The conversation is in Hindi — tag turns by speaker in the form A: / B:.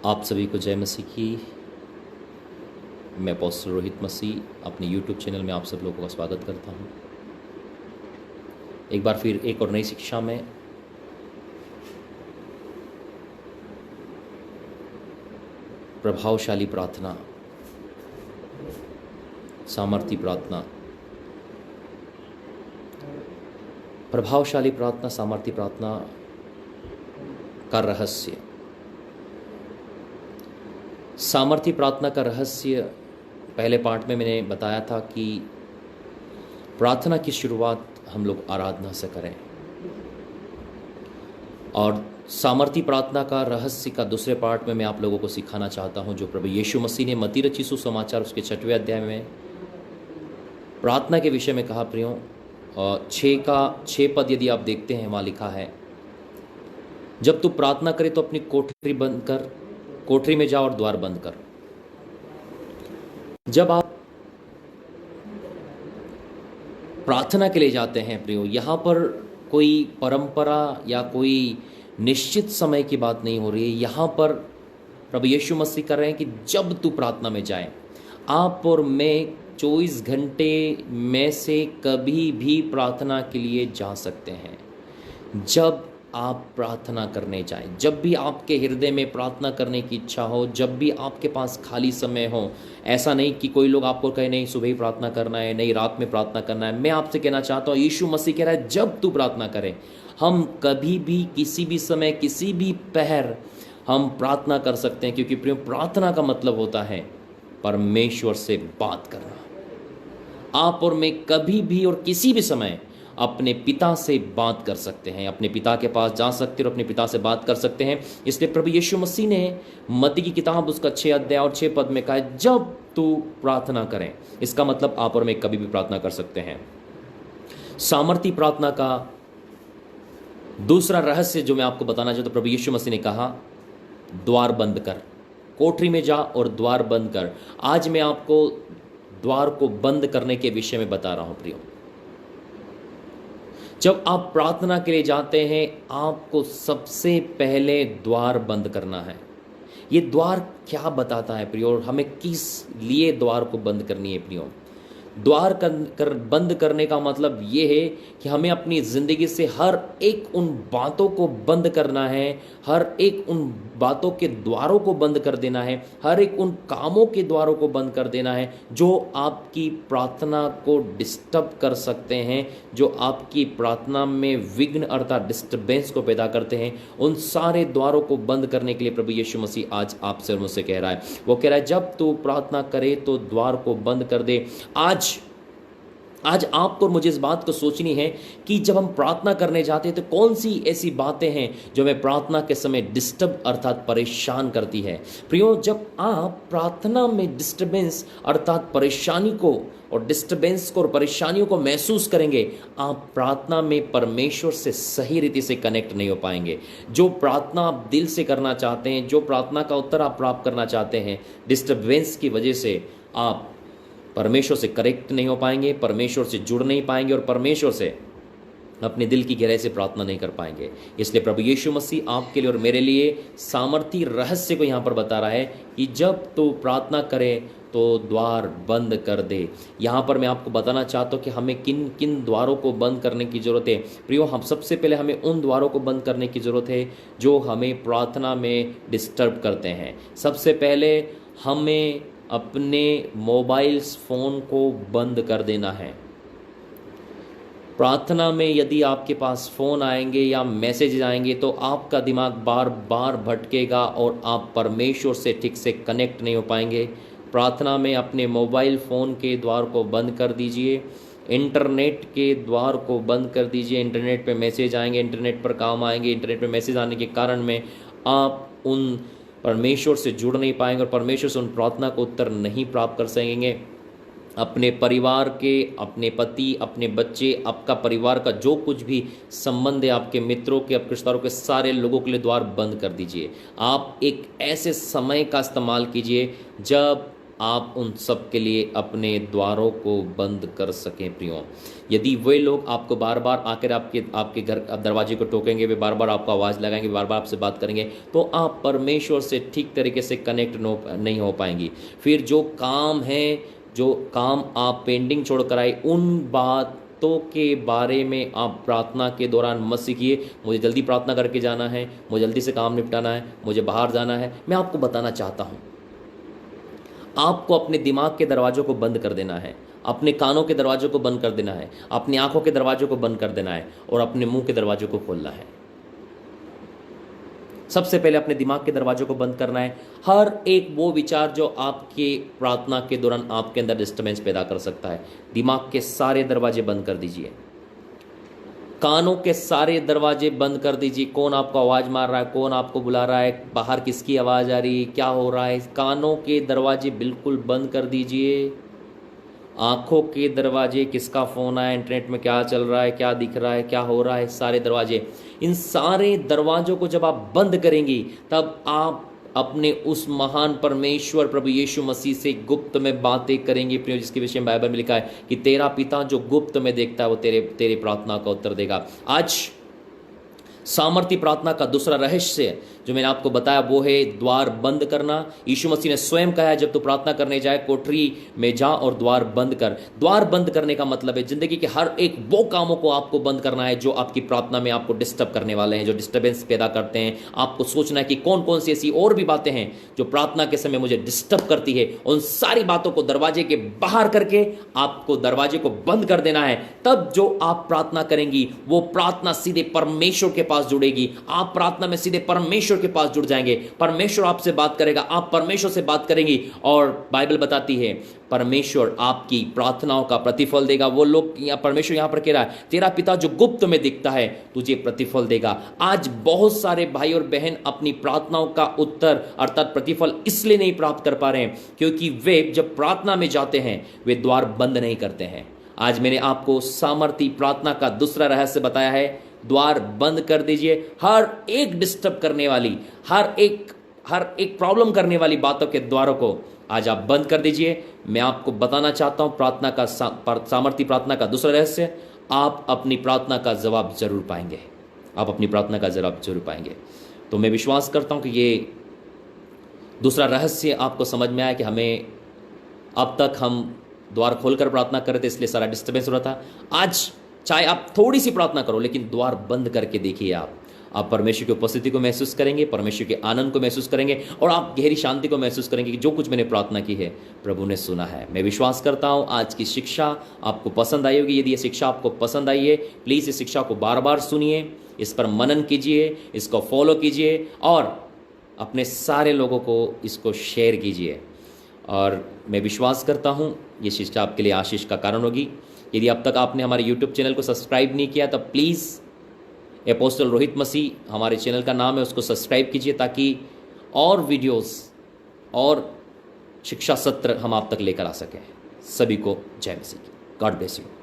A: आप सभी को जय मसीह की। मैं अपोस्टल रोहित मसीह अपने यूट्यूब चैनल में आप सब लोगों का स्वागत करता हूं। एक बार फिर एक और नई शिक्षा में प्रभावशाली प्रार्थना, सामर्थी प्रार्थना, प्रभावशाली प्रार्थना, सामर्थी प्रार्थना का रहस्य। सामर्थी प्रार्थना का रहस्य पहले पार्ट में मैंने बताया था कि प्रार्थना की शुरुआत हम लोग आराधना से करें, और सामर्थी प्रार्थना का रहस्य का दूसरे पार्ट में मैं आप लोगों को सिखाना चाहता हूं, जो प्रभु यीशु मसीह ने मत्ती रचित सुसमाचार उसके 6वें अध्याय में प्रार्थना के विषय में कहा। प्रियो, 6 पद यदि आप देखते हैं, वहाँ लिखा है, जब तू प्रार्थना करे तो अपनी कोठरी बंद कर, कोठरी में जा और द्वार बंद कर। जब आप प्रार्थना के लिए जाते हैं प्रियो, यहाँ पर कोई परंपरा या कोई निश्चित समय की बात नहीं हो रही है। यहाँ पर प्रभु यीशु मसीह कर रहे हैं कि जब तू प्रार्थना में जाए, आप और मैं 24 घंटे में से कभी भी प्रार्थना के लिए जा सकते हैं। जब आप प्रार्थना करने जाएं, जब भी आपके हृदय में प्रार्थना करने की इच्छा हो, जब भी आपके पास खाली समय हो, ऐसा नहीं कि कोई लोग आपको कहे नहीं सुबह ही प्रार्थना करना है, नहीं रात में प्रार्थना करना है। मैं आपसे कहना चाहता हूँ, यीशु मसीह कह रहा है जब तू प्रार्थना करे। हम कभी भी, किसी भी समय, किसी भी पहर हम प्रार्थना कर सकते हैं, क्योंकि प्रिय, प्रार्थना का मतलब होता है परमेश्वर से बात करना। आप और मैं कभी भी और किसी भी समय अपने पिता से बात कर सकते हैं, अपने पिता के पास जा सकते हैं और अपने पिता से बात कर सकते हैं। इसलिए प्रभु यीशु मसीह ने मत्ती की किताब उसका 6 अध्याय और 6 पद में कहा है, जब तू प्रार्थना करें। इसका मतलब आप और मैं कभी भी प्रार्थना कर सकते हैं। सामर्थी प्रार्थना का दूसरा रहस्य जो मैं आपको बताना चाहता हूं, प्रभु यीशु मसीह ने कहा, द्वार बंद कर, कोठरी में जा और द्वार बंद कर। आज मैं आपको द्वार को बंद करने के विषय में बता रहा हूं। प्रियो, जब आप प्रार्थना के लिए जाते हैं, आपको सबसे पहले द्वार बंद करना है। ये द्वार क्या बताता है प्रियो, हमें किस लिए द्वार को बंद करनी है प्रियो? द्वार बंद करने का मतलब ये है कि हमें अपनी ज़िंदगी से हर एक उन बातों को बंद करना है, हर एक उन बातों के द्वारों को बंद कर देना है, हर एक उन कामों के द्वारों को बंद कर देना है जो आपकी प्रार्थना को डिस्टर्ब कर सकते हैं, जो आपकी प्रार्थना में विघ्न अर्थात डिस्टर्बेंस को पैदा करते हैं। उन सारे द्वारों को बंद करने के लिए प्रभु यीशु मसीह आज आपसे और मुझसे कह रहा है। वो कह रहा है, जब तू प्रार्थना करे तो द्वार को बंद कर दे। आज आपको और मुझे इस बात को सोचनी है कि जब हम प्रार्थना करने जाते हैं तो कौन सी ऐसी बातें हैं जो हमें प्रार्थना के समय डिस्टर्ब अर्थात परेशान करती है। प्रियो, जब आप प्रार्थना में डिस्टर्बेंस अर्थात परेशानी को और डिस्टर्बेंस को और परेशानियों को महसूस करेंगे, आप प्रार्थना में परमेश्वर से सही रीति से कनेक्ट नहीं हो पाएंगे। जो प्रार्थना आप दिल से करना चाहते हैं, जो प्रार्थना का उत्तर आप प्राप्त करना चाहते हैं, डिस्टर्बेंस की वजह से आप परमेश्वर से करेक्ट नहीं हो पाएंगे, परमेश्वर से जुड़ नहीं पाएंगे और परमेश्वर से अपने दिल की गहराई से प्रार्थना नहीं कर पाएंगे। इसलिए प्रभु यीशु मसीह आपके लिए और मेरे लिए सामर्थी रहस्य को यहाँ पर बता रहा है कि जब तो प्रार्थना करे तो द्वार बंद कर दे। यहाँ पर मैं आपको बताना चाहता हूँ कि हमें किन किन द्वारों को बंद करने की ज़रूरत है। प्रियो, हम सबसे पहले हमें उन द्वारों को बंद करने की ज़रूरत है जो हमें प्रार्थना में डिस्टर्ब करते हैं। सबसे पहले हमें अपने मोबाइल फ़ोन को बंद कर देना है। प्रार्थना में यदि आपके पास फ़ोन आएंगे या मैसेज आएंगे तो आपका दिमाग बार बार भटकेगा और आप परमेश्वर से ठीक से कनेक्ट नहीं हो पाएंगे। प्रार्थना में अपने मोबाइल फ़ोन के द्वार को बंद कर दीजिए, इंटरनेट के द्वार को बंद कर दीजिए। इंटरनेट पे मैसेज आएंगे, इंटरनेट पर काम आएंगे, इंटरनेट पे मैसेज आने के कारण में आप उन परमेश्वर से जुड़ नहीं पाएंगे और परमेश्वर से उन प्रार्थना को उत्तर नहीं प्राप्त कर सकेंगे। अपने परिवार के, अपने पति, अपने बच्चे, आपका परिवार का जो कुछ भी संबंध है, आपके मित्रों के, आपके रिश्तेदारों के, सारे लोगों के लिए द्वार बंद कर दीजिए। आप एक ऐसे समय का इस्तेमाल कीजिए जब आप उन सब के लिए अपने द्वारों को बंद कर सकें प्रियो। यदि वे लोग आपको बार बार आकर आपके घर दरवाजे को टोकेंगे, वे बार बार आपको आवाज़ लगाएंगे, बार बार आपसे बात करेंगे, तो आप परमेश्वर से ठीक तरीके से कनेक्ट नहीं हो पाएंगी। फिर जो काम आप पेंडिंग छोड़ कर आए, उन बातों के बारे में आप प्रार्थना के दौरान मत सीखिए। मुझे जल्दी प्रार्थना करके जाना है, मुझे जल्दी से काम निपटाना है, मुझे बाहर जाना है। मैं आपको बताना चाहता हूँ, आपको अपने दिमाग के दरवाजों को बंद कर देना है, अपने कानों के दरवाजों को बंद कर देना है, अपनी आंखों के दरवाजों को बंद कर देना है और अपने मुंह के दरवाजों को खोलना है। सबसे पहले अपने दिमाग के दरवाजों को बंद करना है। हर एक वो विचार जो आपके प्रार्थना के दौरान आपके अंदर डिस्टर्बेंस पैदा कर सकता है, दिमाग के सारे दरवाजे बंद कर दीजिए, कानों के सारे दरवाजे बंद कर दीजिए। कौन आपको आवाज़ मार रहा है, कौन आपको बुला रहा है, बाहर किसकी आवाज़ आ रही है, क्या हो रहा है, कानों के दरवाजे बिल्कुल बंद कर दीजिए। आंखों के दरवाजे, किसका फ़ोन आया, इंटरनेट में क्या चल रहा है, क्या दिख रहा है, क्या हो रहा है, सारे दरवाजे, इन सारे दरवाजों को जब आप बंद करेंगी, तब आप अपने उस महान परमेश्वर प्रभु यीशु मसीह से गुप्त में बातें करेंगे प्रियो, जिसके विषय में बाइबल में लिखा है कि तेरा पिता जो गुप्त में देखता है वो तेरे प्रार्थना का उत्तर देगा। आज सामर्थी प्रार्थना का दूसरा रहस्य जो मैंने आपको बताया वो है द्वार बंद करना। यीशु मसीह ने स्वयं कहा है, जब तू प्रार्थना करने जाए कोठरी में जा और द्वार बंद कर। द्वार बंद करने का मतलब है जिंदगी के हर एक वो कामों को आपको बंद करना है जो आपकी प्रार्थना में आपको डिस्टर्ब करने वाले हैं, जो डिस्टर्बेंस पैदा करते हैं। आपको सोचना है कि कौन कौन सी ऐसी और भी बातें हैं जो प्रार्थना के समय मुझे डिस्टर्ब करती है, उन सारी बातों को दरवाजे के बाहर करके आपको दरवाजे को बंद कर देना है। तब जो आप प्रार्थना करेंगी वो प्रार्थना सीधे परमेश्वर के पास जुड़ेगी। आप प्रार्थना में सीधे परमेश्वर के पास जुड़ जाएंगे, परमेश्वर आपसे बात करेगा, आप परमेश्वर से बात करेंगी। और बाइबल बताती है परमेश्वर आपकी प्रार्थनाओं का प्रतिफल देगा। वो लोग परमेश्वर यहां पर कह रहा है, तेरा पिता जो गुप्त में दिखता है तुझे प्रतिफल देगा। आज बहुत सारे भाई और बहन अपनी प्रार्थनाओं का उत्तर अर्थात प्रतिफल इसलिए नहीं प्राप्त कर पा रहे हैं क्योंकि वे जब प्रार्थना में जाते हैं वे द्वार बंद नहीं करते हैं। आज मैंने आपको सामर्थी प्रार्थना का दूसरा रहस्य बताया है, द्वार बंद कर दीजिए। हर एक डिस्टर्ब करने वाली, हर एक प्रॉब्लम करने वाली बातों के द्वारों को आज आप बंद कर दीजिए। मैं आपको बताना चाहता हूं प्रार्थना का सामर्थी प्रार्थना का दूसरा रहस्य, आप अपनी प्रार्थना का जवाब जरूर पाएंगे, आप अपनी प्रार्थना का जवाब जरूर पाएंगे। तो मैं विश्वास करता हूं कि ये दूसरा रहस्य आपको समझ में आया कि हमें अब तक हम द्वार खोलकर प्रार्थना कर रहे थे इसलिए सारा डिस्टर्बेंस हो रहा था। आज चाहे आप थोड़ी सी प्रार्थना करो लेकिन द्वार बंद करके देखिए, आप परमेश्वर की उपस्थिति को महसूस करेंगे, परमेश्वर के आनंद को महसूस करेंगे और आप गहरी शांति को महसूस करेंगे कि जो कुछ मैंने प्रार्थना की है प्रभु ने सुना है। मैं विश्वास करता हूँ आज की शिक्षा आपको पसंद आई होगी। यदि ये शिक्षा आपको पसंद आई है, प्लीज़ इस शिक्षा को बार बार सुनिए, इस पर मनन कीजिए, इसको फॉलो कीजिए और अपने सारे लोगों को इसको शेयर कीजिए। और मैं विश्वास करता हूँ ये शिक्षा आपके लिए आशीष का कारण होगी। यदि अब तक आपने हमारे YouTube चैनल को सब्सक्राइब नहीं किया तो प्लीज़ अपोस्टल रोहित मसीह हमारे चैनल का नाम है, उसको सब्सक्राइब कीजिए ताकि और वीडियोस और शिक्षा सत्र हम आप तक लेकर आ सकें। सभी को जय मसीह की। God bless you.